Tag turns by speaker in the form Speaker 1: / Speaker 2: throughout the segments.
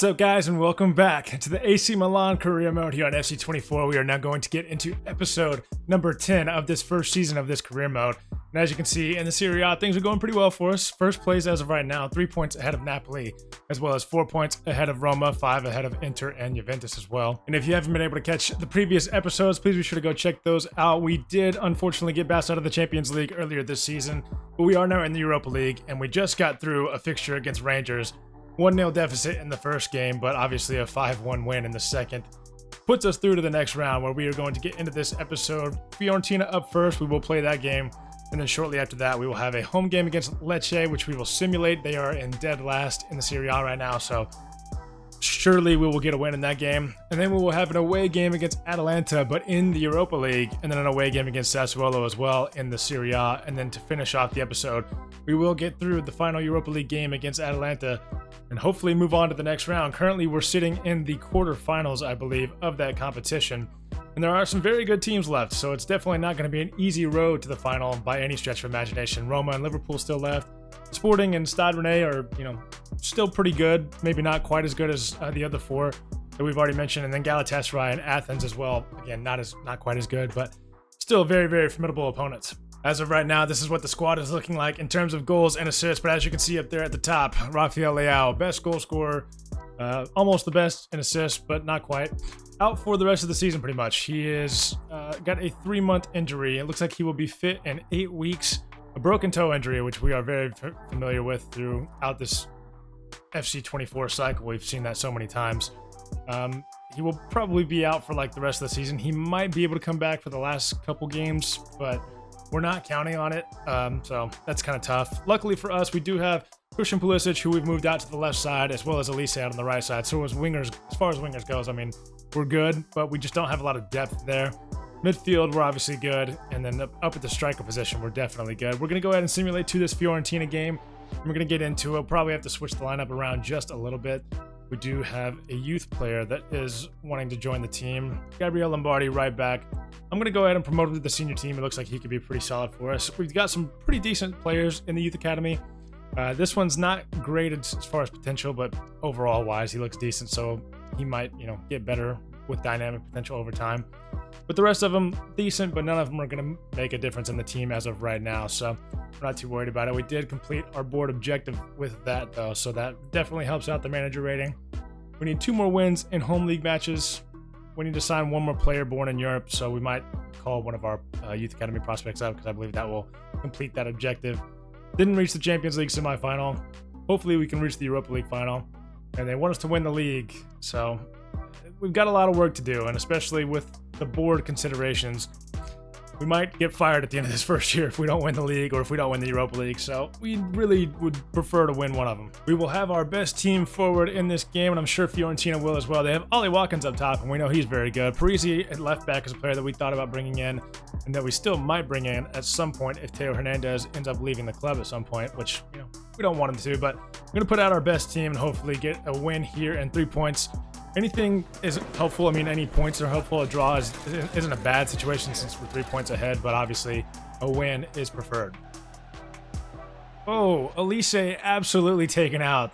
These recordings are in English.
Speaker 1: What's up, guys, and welcome back to the AC Milan career mode here on FC24. We are now going to get into episode number 10 of this first season of this career mode. And as you can see in the Serie A, things are going pretty well for us. First place as of right now, 3 points ahead of Napoli, as well as 4 points ahead of Roma, 5 ahead of Inter and Juventus as well. And if you haven't been able to catch the previous episodes, please be sure to go check those out. We did unfortunately get bounced out of the Champions League earlier this season, but we are now in the Europa League, and we just got through a fixture against Rangers. 1-0 deficit in the first game, but obviously a 5-1 win in the second. Puts us through to the next round where we are going to get into this episode. Fiorentina up first, we will play that game. And then shortly after that, we will have a home game against Lecce, which we will simulate. They are in dead last in the Serie A right now, so surely we will get a win in that game. And then we will have an away game against Atalanta, but in the Europa League, and then an away game against Sassuolo as well in the Serie A. And then to finish off the episode, we will get through the final Europa League game against Atalanta and hopefully move on to the next round. Currently, we're sitting in the quarterfinals, I believe, of that competition. And there are some very good teams left, so it's definitely not going to be an easy road to the final by any stretch of imagination. Roma and Liverpool still left. Sporting and Stade Rennais are, still pretty good. Maybe not quite as good as the other four that we've already mentioned. And then Galatasaray and Athens as well. Again, not quite as good, but still very, very formidable opponents. As of right now, this is what the squad is looking like in terms of goals and assists. But as you can see up there at the top, Rafael Leao, best goal scorer, almost the best in assists, but not quite. Out for the rest of the season, pretty much. He is got a 3-month injury. It looks like he will be fit in 8 weeks. A broken toe injury, which we are very familiar with throughout this FC24 cycle. We've seen that so many times. He will probably be out for like the rest of the season. He might be able to come back for the last couple games, but we're not counting on it, so that's kind of tough. Luckily for us, we do have Christian Pulisic, who we've moved out to the left side, as well as Elise out on the right side. So as far as wingers goes, I mean, we're good, but we just don't have a lot of depth there. Midfield, we're obviously good, and then up at the striker position, we're definitely good. We're going to go ahead and simulate to this Fiorentina game. We're going to get into it. We'll probably have to switch the lineup around just a little bit. We do have a youth player that is wanting to join the team. Gabriel Lombardi, right back. I'm going to go ahead and promote him to the senior team. It looks like he could be pretty solid for us. We've got some pretty decent players in the youth academy. This one's not great as far as potential, but overall wise, he looks decent. So he might, get better with dynamic potential over time. But the rest of them, decent, but none of them are going to make a difference in the team as of right now. So we're not too worried about it. We did complete our board objective with that, though. So that definitely helps out the manager rating. We need 2 more wins in home league matches. We need to sign 1 more player born in Europe, so we might call one of our youth academy prospects up because I believe that will complete that objective. Didn't reach the Champions League semifinal. Hopefully we can reach the Europa League final. And they want us to win the league, so we've got a lot of work to do, and especially with the board considerations, we might get fired at the end of this first year if we don't win the league or if we don't win the Europa League, so we really would prefer to win one of them. We will have our best team forward in this game, and I'm sure Fiorentina will as well. They have Ollie Watkins up top, and we know he's very good. Parisi at left back is a player that we thought about bringing in, and that we still might bring in at some point if Theo Hernandez ends up leaving the club at some point, which, we don't want him to, but we're going to put out our best team and hopefully get a win here and 3 points. Anything is helpful. I mean, any points are helpful. A draw isn't a bad situation since we're 3 points ahead, but obviously a win is preferred. Oh, Elise absolutely taken out.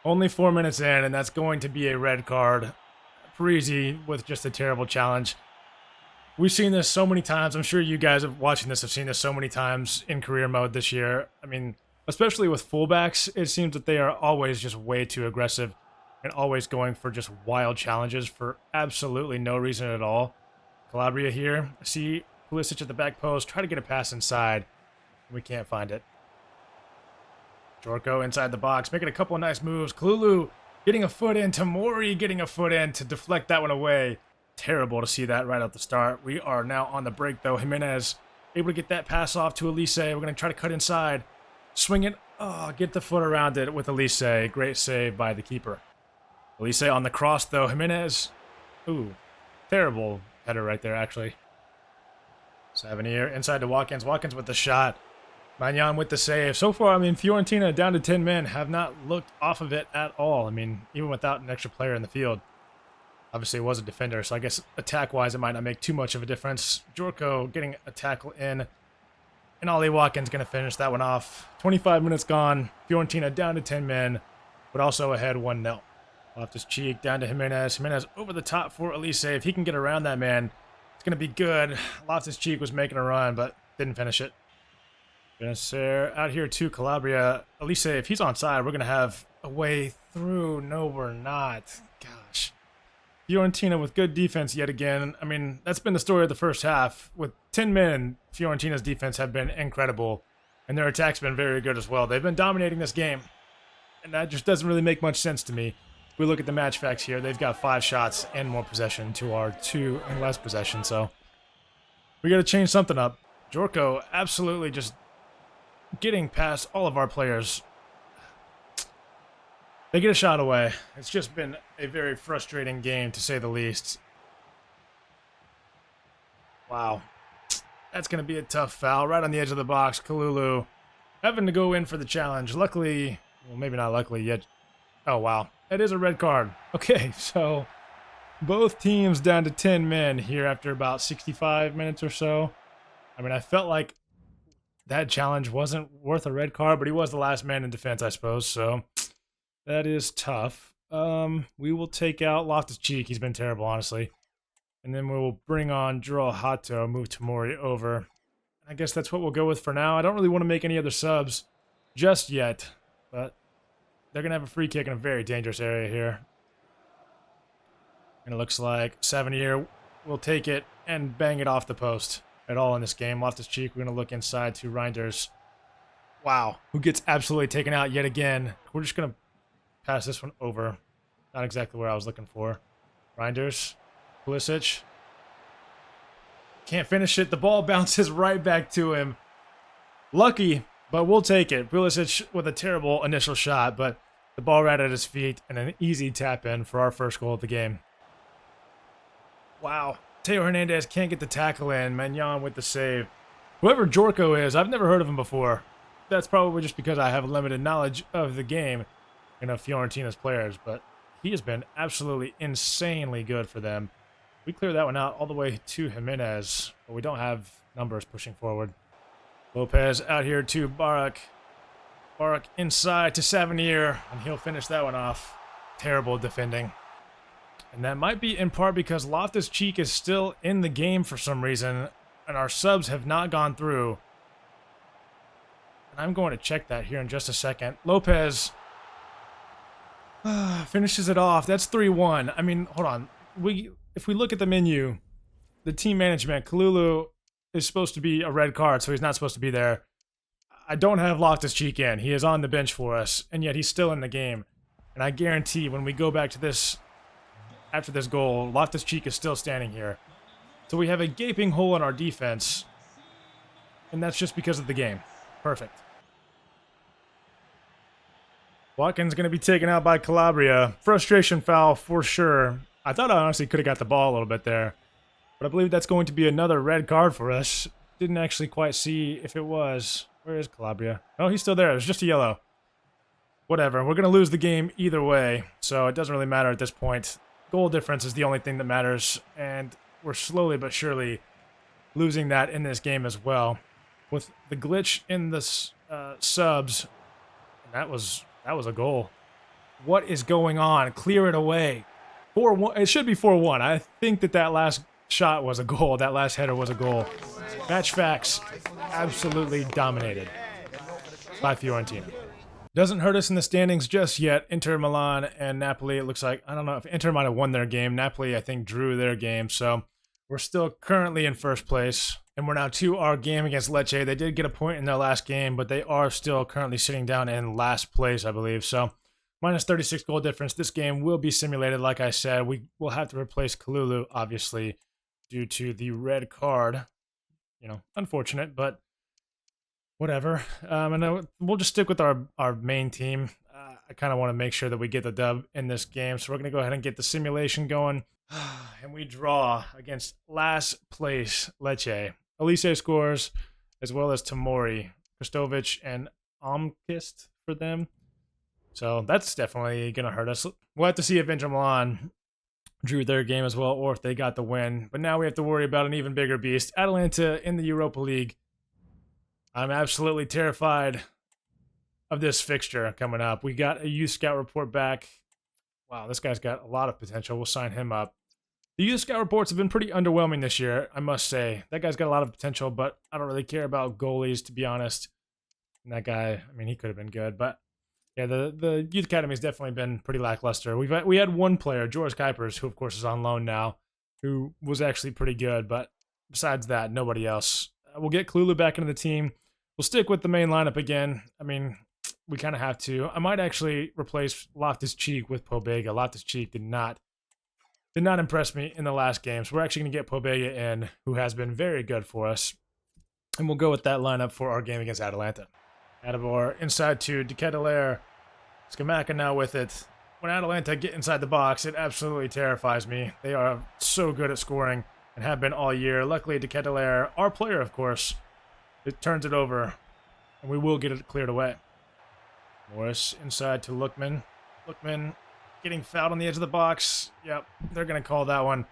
Speaker 1: Only 4 minutes in, and that's going to be a red card. Parisi with just a terrible challenge. We've seen this so many times. I'm sure you guys watching this have seen this so many times in career mode this year. I mean, especially with fullbacks, it seems that they are always just way too aggressive and always going for just wild challenges for absolutely no reason at all. Calabria here. I see Pulisic at the back post. Try to get a pass inside. We can't find it. Jorko inside the box, making a couple of nice moves. Klulu getting a foot in. Tamori getting a foot in to deflect that one away. Terrible to see that right at the start. We are now on the break, though. Jimenez able to get that pass off to Elise. We're going to try to cut inside. Swing it. Oh, get the foot around it with Elise. Great save by the keeper. Elise on the cross, though. Jimenez. Ooh, terrible header right there, actually. Savanier inside to Watkins. Watkins with the shot. Magnan with the save. So far, I mean, Fiorentina down to 10 men have not looked off of it at all. I mean, even without an extra player in the field. Obviously, it was a defender, so I guess attack-wise, it might not make too much of a difference. Jorko getting a tackle in. And Ollie Watkins going to finish that one off. 25 minutes gone. Fiorentina down to 10 men, but also ahead 1-0. Loftus-Cheek down to Jimenez. Jimenez over the top for Elise. If he can get around that man, it's going to be good. Loftus-Cheek was making a run, but didn't finish it. Benacer out here to Calabria. Elise, if he's onside, we're going to have a way through. No, we're not. Gosh. Fiorentina with good defense yet again. I mean, that's been the story of the first half. With 10 men, Fiorentina's defense have been incredible, and their attack's been very good as well. They've been dominating this game, and that just doesn't really make much sense to me. If we look at the match facts here, they've got 5 shots and more possession to our 2 and less possession, so we got to change something up. Jorko absolutely just getting past all of our players. They get a shot away. It's just been a very frustrating game, to say the least. Wow. That's going to be a tough foul. Right on the edge of the box, Kalulu having to go in for the challenge. Luckily, well, maybe not luckily yet. Oh, wow. That is a red card. Okay, so both teams down to 10 men here after about 65 minutes or so. I mean, I felt like that challenge wasn't worth a red card, but he was the last man in defense, I suppose, so that is tough. We will take out Loftus-Cheek. He's been terrible, honestly. And then we will bring on Juro Hato, move Tomori over. I guess that's what we'll go with for now. I don't really want to make any other subs just yet, but they're going to have a free kick in a very dangerous area here. And it looks like Savanier will take it and bang it off the post at all in this game. Loftus-Cheek, we're going to look inside to Reinders. Wow, who gets absolutely taken out yet again. We're just going to pass this one over. Not exactly where I was looking for. Reinders, Pulisic. Can't finish it. The ball bounces right back to him. Lucky, but we'll take it. Pulisic with a terrible initial shot, but the ball right at his feet and an easy tap in for our first goal of the game. Wow. Teo Hernandez can't get the tackle in. Magnan with the save. Whoever Jorko is, I've never heard of him before. That's probably just because I have limited knowledge of the game and of Fiorentina's players, but he has been absolutely insanely good for them. We clear that one out all the way to Jimenez, but we don't have numbers pushing forward. Lopez out here to Barak. Barak inside to Savanier, and he'll finish that one off. Terrible defending. And that might be in part because Loftus-Cheek is still in the game for some reason, and our subs have not gone through. And I'm going to check that here in just a second. Lopez finishes it off. That's 3-1. I mean, hold on. If we look at the menu, the team management, Kalulu is supposed to be a red card, so he's not supposed to be there. I don't have Loftus-Cheek in. He is on the bench for us, and yet he's still in the game. And I guarantee when we go back to this, after this goal, Loftus-Cheek is still standing here. So we have a gaping hole in our defense, and that's just because of the game. Perfect. Watkins going to be taken out by Calabria. Frustration foul for sure. I thought I honestly could have got the ball a little bit there, but I believe that's going to be another red card for us. Didn't actually quite see if it was. Where is Calabria? Oh, he's still there. It was just a yellow. Whatever. We're going to lose the game either way, so it doesn't really matter at this point. Goal difference is the only thing that matters, and we're slowly but surely losing that in this game as well. With the glitch in the subs, and that was a goal. What is going on? Clear it away. 4-1. It should be 4-1. I think that last shot was a goal. That last header was a goal. Match facts, absolutely dominated by Fiorentina. Doesn't hurt us in the standings just yet. Inter, Milan, and Napoli, it looks like. I don't know if Inter might have won their game. Napoli, I think, drew their game. So we're still currently in first place. And we're now to our game against Lecce. They did get a point in their last game, but they are still currently sitting down in last place, I believe. So minus 36 goal difference. This game will be simulated, like I said. We will have to replace Kalulu, obviously, due to the red card. You know, unfortunate, but whatever. And we'll just stick with our main team. I kind of want to make sure that we get the dub in this game. So we're going to go ahead and get the simulation going. And we draw against last place Lecce. Elise scores, as well as Tomori, Kristovic, and Omkist for them. So that's definitely going to hurt us. We'll have to see if Inter Milan drew their game as well, or if they got the win. But now we have to worry about an even bigger beast. Atalanta in the Europa League. I'm absolutely terrified of this fixture coming up. We got a youth scout report back Wow, this guy's got a lot of potential. We'll sign him up. The youth scout reports have been pretty underwhelming this year, I must say. That guy's got a lot of potential, but I don't really care about goalies, to be honest. And that guy, I mean, he could have been good, but yeah, the youth academy has definitely been pretty lackluster. We had one player, George Kuipers, who of course is on loan now, who was actually pretty good, but besides that, nobody else. We'll get Kalulu back into the team. We'll stick with the main lineup again. I mean, we kind of have to. I might actually replace Loftus-Cheek with Pobega. Loftus-Cheek did not impress me in the last game, so we're actually going to get Pobega in, who has been very good for us. And we'll go with that lineup for our game against Atalanta. Adibor inside to De Ketelaere. Scamacca now with it. When Atalanta get inside the box, it absolutely terrifies me. They are so good at scoring and have been all year. Luckily, De Ketelaere, our player, of course, it turns it over, and we will get it cleared away. Morris inside to Lookman. Lookman getting fouled on the edge of the box. Yep, they're going to call that one,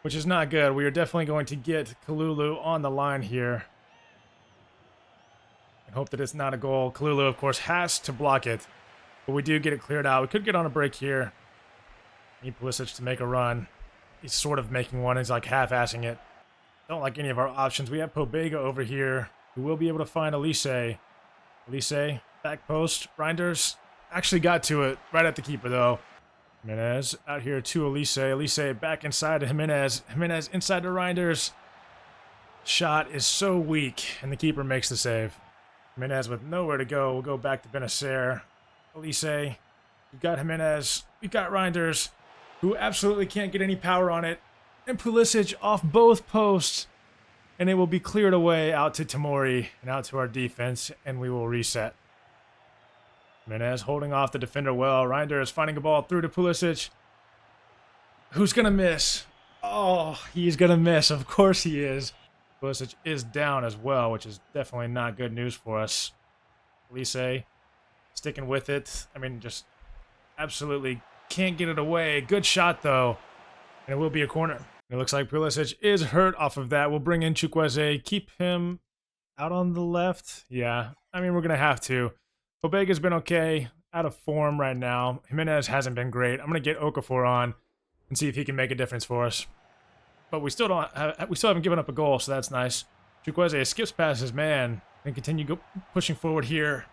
Speaker 1: which is not good. We are definitely going to get Kalulu on the line here and hope that it's not a goal. Kalulu, of course, has to block it, but we do get it cleared out. We could get on a break here. Need Pulisic to make a run. He's sort of making one. He's like half-assing it. Don't like any of our options. We have Pobega over here, who will be able to find Elise. Elise, back post. Reinders actually got to it right at the keeper, though. Jimenez out here to Elise. Elise back inside to Jimenez. Jimenez inside to Reinders. Shot is so weak, and the keeper makes the save. Jimenez with nowhere to go. We'll go back to Benacer. Elise. We've got Jimenez. We've got Reinders, who absolutely can't get any power on it. And Pulisic off both posts. And it will be cleared away out to Tamori and out to our defense, and we will reset. Jimenez holding off the defender well. Reinders finding a ball through to Pulisic. Who's going to miss? Oh, he's going to miss. Of course he is. Pulisic is down as well, which is definitely not good news for us. Elise sticking with it. I mean, just absolutely can't get it away. Good shot, though. And it will be a corner. It looks like Pulisic is hurt off of that. We'll bring in Chukwueze. Keep him out on the left. Yeah, I mean, we're going to have to. Pobega's been okay. Out of form right now. Jimenez hasn't been great. I'm going to get Okafor on and see if he can make a difference for us. But we still haven't given up a goal, so that's nice. Chukwueze skips past his man and continue pushing forward here.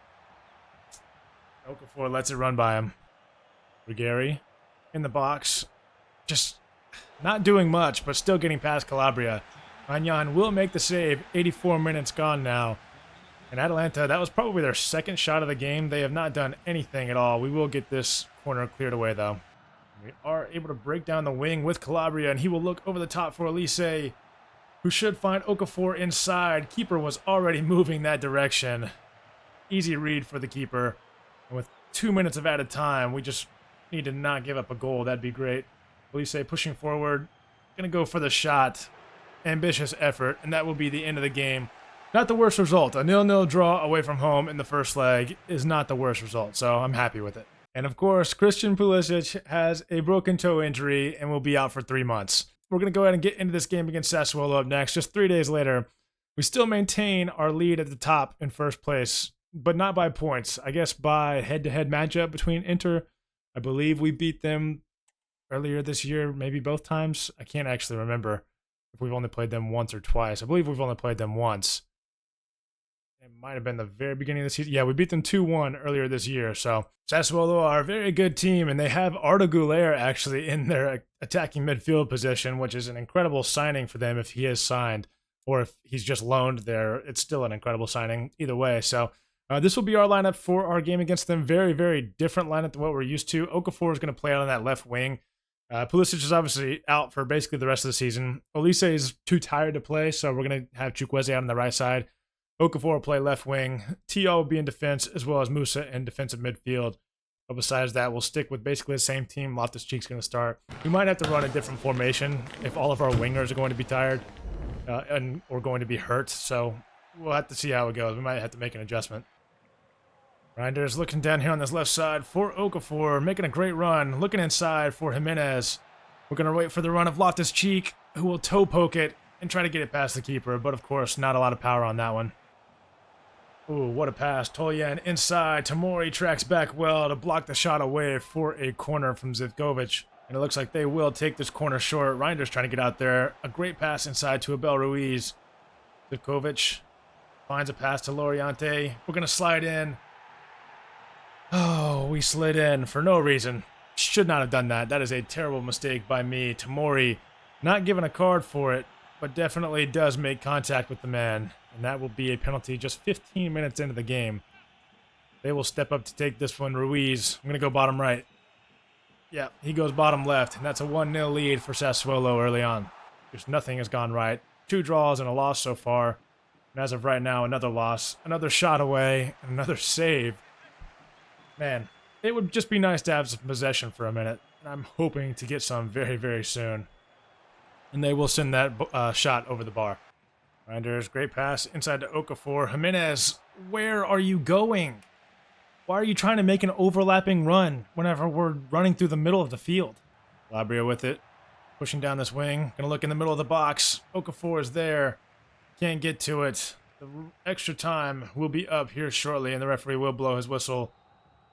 Speaker 1: Okafor lets it run by him. Ruggieri in the box. Just not doing much, but still getting past Calabria. Magnan will make the save. 84 minutes gone now. And Atalanta, that was probably their second shot of the game. They have not done anything at all. We will get this corner cleared away, though. We are able to break down the wing with Calabria, and he will look over the top for Elise, who should find Okafor inside. Keeper was already moving that direction. Easy read for the keeper. And with 2 minutes of added time, we just need to not give up a goal. That'd be great. Elise pushing forward. Going to go for the shot. Ambitious effort, and that will be the end of the game. Not the worst result. A 0-0 draw away from home in the first leg is not the worst result, so I'm happy with it. And of course, Christian Pulisic has a broken toe injury and will be out for 3 months. We're going to go ahead and get into this game against Sassuolo up next. Just 3 days later, we still maintain our lead at the top in first place, but not by points. I guess by head-to-head matchup between Inter. I believe we beat them earlier this year, maybe both times. I can't actually remember if we've only played them once or twice. I believe we've only played them once. It might have been the very beginning of the season. Yeah, we beat them 2-1 earlier this year. So Sassuolo are a very good team, and they have Arda Güler actually in their attacking midfield position, which is an incredible signing for them if he is signed, or if he's just loaned there. It's still an incredible signing either way. So this will be our lineup for our game against them. Very, very different lineup than what we're used to. Okafor is going to play out on that left wing. Pulisic is obviously out for basically the rest of the season. Elise is too tired to play, so we're going to have Chukwueze out on the right side. Okafor will play left wing. Tia will be in defense, as well as Musa in defensive midfield. But besides that, we'll stick with basically the same team. Loftus-Cheek's going to start. We might have to run a different formation if all of our wingers are going to be tired or going to be hurt. So we'll have to see how it goes. We might have to make an adjustment. Reinders looking down here on this left side for Okafor, making a great run. Looking inside for Jimenez. We're going to wait for the run of Loftus-Cheek, who will toe poke it and try to get it past the keeper. But of course, not a lot of power on that one. Ooh, what a pass. Tolyan inside. Tamori tracks back well to block the shot away for a corner from Zivkovic. And it looks like they will take this corner short. Reinder's trying to get out there. A great pass inside to Abel Ruiz. Zivkovic finds a pass to Loriente. We're going to slide in. Oh, we slid in for no reason. Should not have done that. That is a terrible mistake by me. Tamori not given a card for it, but definitely does make contact with the man. And that will be a penalty just 15 minutes into the game. They will step up to take this one. Ruiz, I'm going to go bottom right. Yeah, he goes bottom left, and that's a 1-0 lead for Sassuolo early on. Just nothing has gone right. 2 draws and a loss so far. And as of right now, another loss. Another shot away, and another save. Man, it would just be nice to have some possession for a minute. And I'm hoping to get some very, very soon. And they will send that shot over the bar. Reinders, great pass inside to Okafor. Jimenez, where are you going? Why are you trying to make an overlapping run whenever we're running through the middle of the field? Labria with it. Pushing down this wing. Gonna look in the middle of the box. Okafor is there. Can't get to it. The extra time will be up here shortly, and the referee will blow his whistle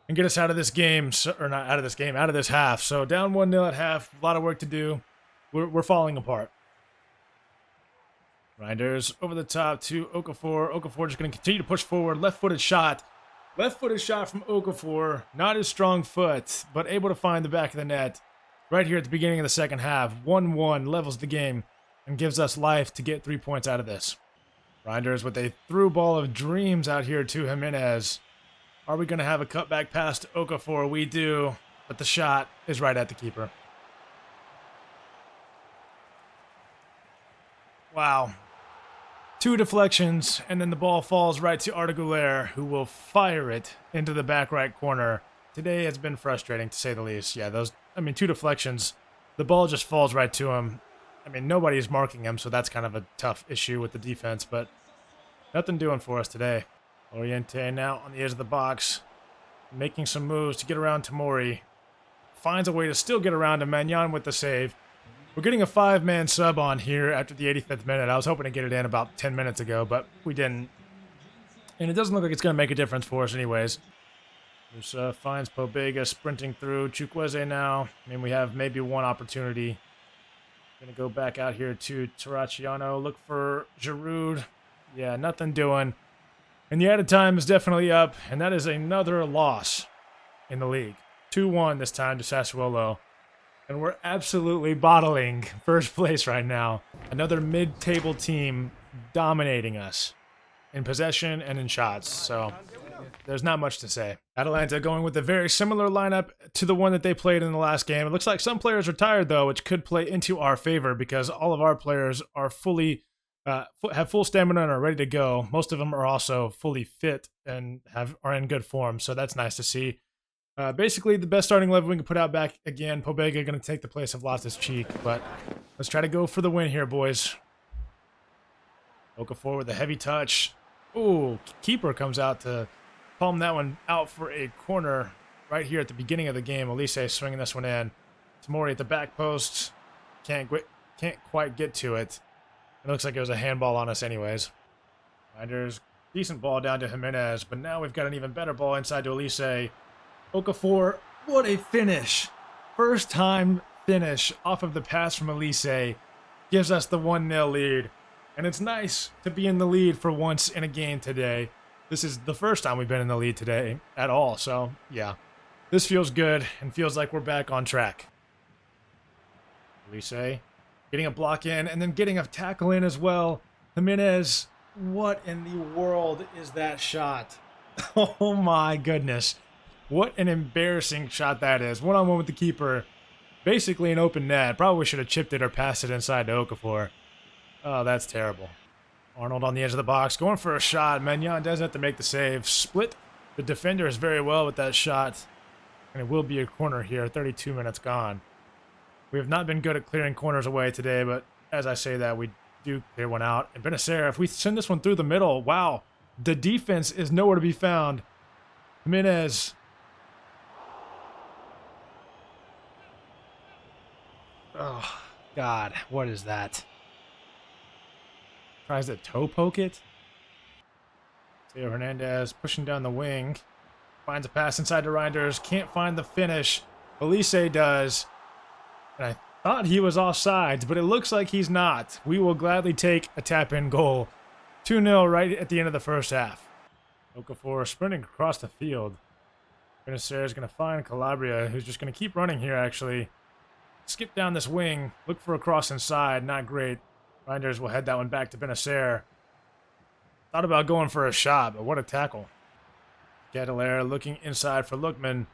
Speaker 1: and get us out of this game. Or not out of this game, out of this half. So down 1-0 at half. A lot of work to do. We're falling apart. Reinders over the top to Okafor. Okafor just going to continue to push forward. Left-footed shot. Left-footed shot from Okafor. Not his strong foot, but able to find the back of the net. Right here at the beginning of the second half. 1-1 levels the game and gives us life to get 3 points out of this. Reinders with a through ball of dreams out here to Jimenez. Are we going to have a cutback pass to Okafor? We do, but the shot is right at the keeper. Wow. 2 deflections, and then the ball falls right to Artigoulaire, who will fire it into the back right corner. Today has been frustrating, to say the least. Yeah, 2 deflections. The ball just falls right to him. I mean, nobody's marking him, so that's kind of a tough issue with the defense, but nothing doing for us today. Oriente now on the edge of the box, making some moves to get around Tamori. Finds a way to still get around to Magnan with the save. We're getting a 5-man sub on here after the 85th minute. I was hoping to get it in about 10 minutes ago, but we didn't. And it doesn't look like it's going to make a difference for us anyways. Musa finds Pobega sprinting through. Chukwueze now. I mean, we have maybe one opportunity. Going to go back out here to Terracciano. Look for Giroud. Yeah, nothing doing. And the added time is definitely up, and that is another loss in the league. 2-1 this time to Sassuolo. And we're absolutely bottling first place right now. Another mid-table team dominating us in possession and in shots. So there's not much to say. Atalanta going with a very similar lineup to the one that they played in the last game. It looks like some players are tired, though, which could play into our favor because all of our players are fully have full stamina and are ready to go. Most of them are also fully fit and are in good form. So that's nice to see. Basically, the best starting 11 we can put out back again. Pobega going to take the place of Loftus-Cheek, but let's try to go for the win here, boys. Okafor with a heavy touch. Ooh, keeper comes out to palm that one out for a corner right here at the beginning of the game. Elise swinging this one in. Tamori at the back post. Can't quite get to it. It looks like it was a handball on us anyways. Reinders, decent ball down to Jimenez, but now we've got an even better ball inside to Elise. Okafor, what a finish. First time finish off of the pass from Elise gives us the 1-0 lead. And it's nice to be in the lead for once in a game today. This is the first time we've been in the lead today at all. So, yeah, this feels good and feels like we're back on track. Elise getting a block in and then getting a tackle in as well. Jimenez, what in the world is that shot? Oh my goodness. What an embarrassing shot that is. One-on-one with the keeper. Basically an open net. Probably should have chipped it or passed it inside to Okafor. Oh, that's terrible. Arnold on the edge of the box. Going for a shot. Magnan does have to make the save. Split the defenders very well with that shot. And it will be a corner here. 32 minutes gone. We have not been good at clearing corners away today, but as I say that, we do clear one out. And Benacer, if we send this one through the middle, wow. The defense is nowhere to be found. Jimenez. Oh, God, what is that? Tries to toe poke it? Theo Hernandez pushing down the wing. Finds a pass inside to Reinders. Can't find the finish. Elise does. And I thought he was offsides, but it looks like he's not. We will gladly take a tap-in goal. 2-0 right at the end of the first half. Okafor sprinting across the field. Benacer is going to find Calabria, who's just going to keep running here, actually. Skip down this wing. Look for a cross inside. Not great. Reinders will head that one back to Benacer. Thought about going for a shot, but what a tackle. Gadelaire looking inside for Lookman.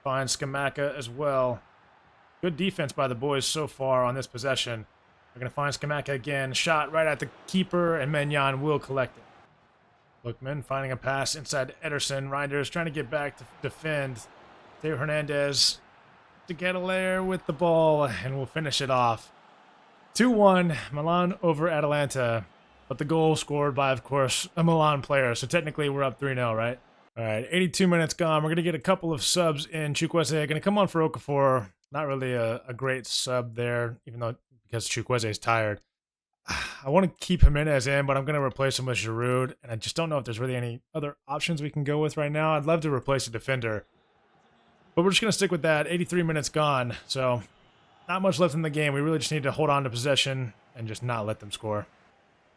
Speaker 1: Finds Skamaka as well. Good defense by the boys so far on this possession. They're going to find Skamaka again. Shot right at the keeper, and Menyan will collect it. Lookman finding a pass inside to Ederson. Reinders trying to get back to defend. Theo Hernandez to Gadelaire with the ball, and we'll finish it off. 2-1, Milan over Atalanta. But the goal scored by, of course, a Milan player. So technically we're up 3-0, right? All right, 82 minutes gone. We're going to get a couple of subs in. Chukwueze going to come on for Okafor. Not really a great sub there, even though because Chukwueze is tired. I want to keep Jimenez in, but I'm going to replace him with Giroud. And I just don't know if there's really any other options we can go with right now. I'd love to replace a defender. But we're just going to stick with that. 83 minutes gone. So not much left in the game. We really just need to hold on to possession and just not let them score.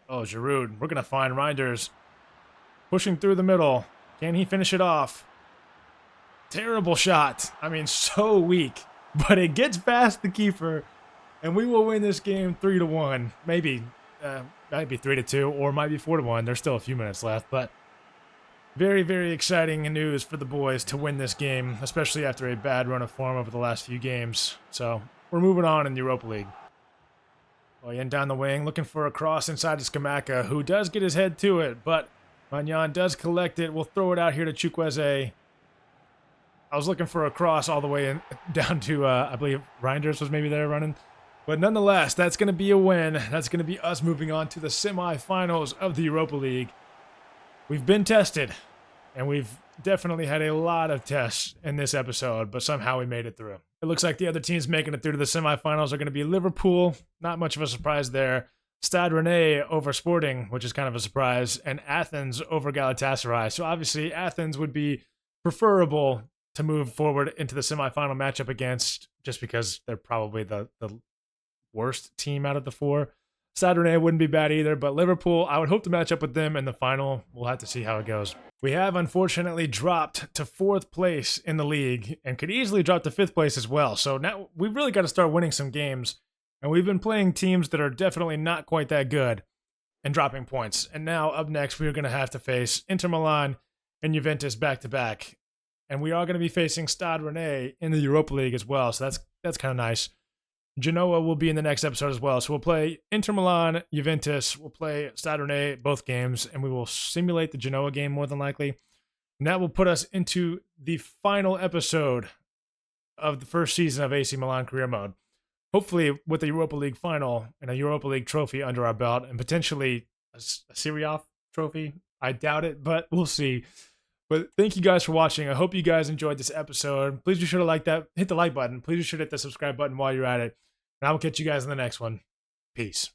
Speaker 1: Oh, Giroud. We're going to find Reinders pushing through the middle. Can he finish it off? Terrible shot. I mean, so weak. But it gets past the keeper. And we will win this game 3-1. Maybe might be 3-2 or might be 4-1. There's still a few minutes left. But very, very exciting news for the boys to win this game, especially after a bad run of form over the last few games. So we're moving on in the Europa League. Boyan down the wing, looking for a cross inside to Skamaka, who does get his head to it, but Magnan does collect it. We'll throw it out here to Chukwueze. I was looking for a cross all the way in, down to, I believe, Reinders was maybe there running. But nonetheless, that's going to be a win. That's going to be us moving on to the semifinals of the Europa League. We've been tested, and we've definitely had a lot of tests in this episode, but somehow we made it through. It looks like the other teams making it through to the semifinals are going to be Liverpool. Not much of a surprise there. Stade Rennais over Sporting, which is kind of a surprise, and Athens over Galatasaray. So obviously Athens would be preferable to move forward into the semifinal matchup against, just because they're probably the worst team out of the four. Stade Rennais wouldn't be bad either, but Liverpool, I would hope to match up with them in the final. We'll have to see how it goes. We have unfortunately dropped to 4th place in the league and could easily drop to 5th place as well. So now we've really got to start winning some games. And we've been playing teams that are definitely not quite that good and dropping points. And now up next, we're going to have to face Inter Milan and Juventus back-to-back. And we are going to be facing Stade Rennais in the Europa League as well. So that's kind of nice. Genoa will be in the next episode as well. So we'll play Inter Milan, Juventus. We'll play Stade Rennais, both games. And we will simulate the Genoa game more than likely. And that will put us into the final episode of the first season of AC Milan Career Mode. Hopefully with a Europa League final and a Europa League trophy under our belt and potentially a Serie A trophy. I doubt it, but we'll see. But thank you guys for watching. I hope you guys enjoyed this episode. Please be sure to like that. Hit the like button. Please be sure to hit the subscribe button while you're at it. And I will catch you guys in the next one. Peace.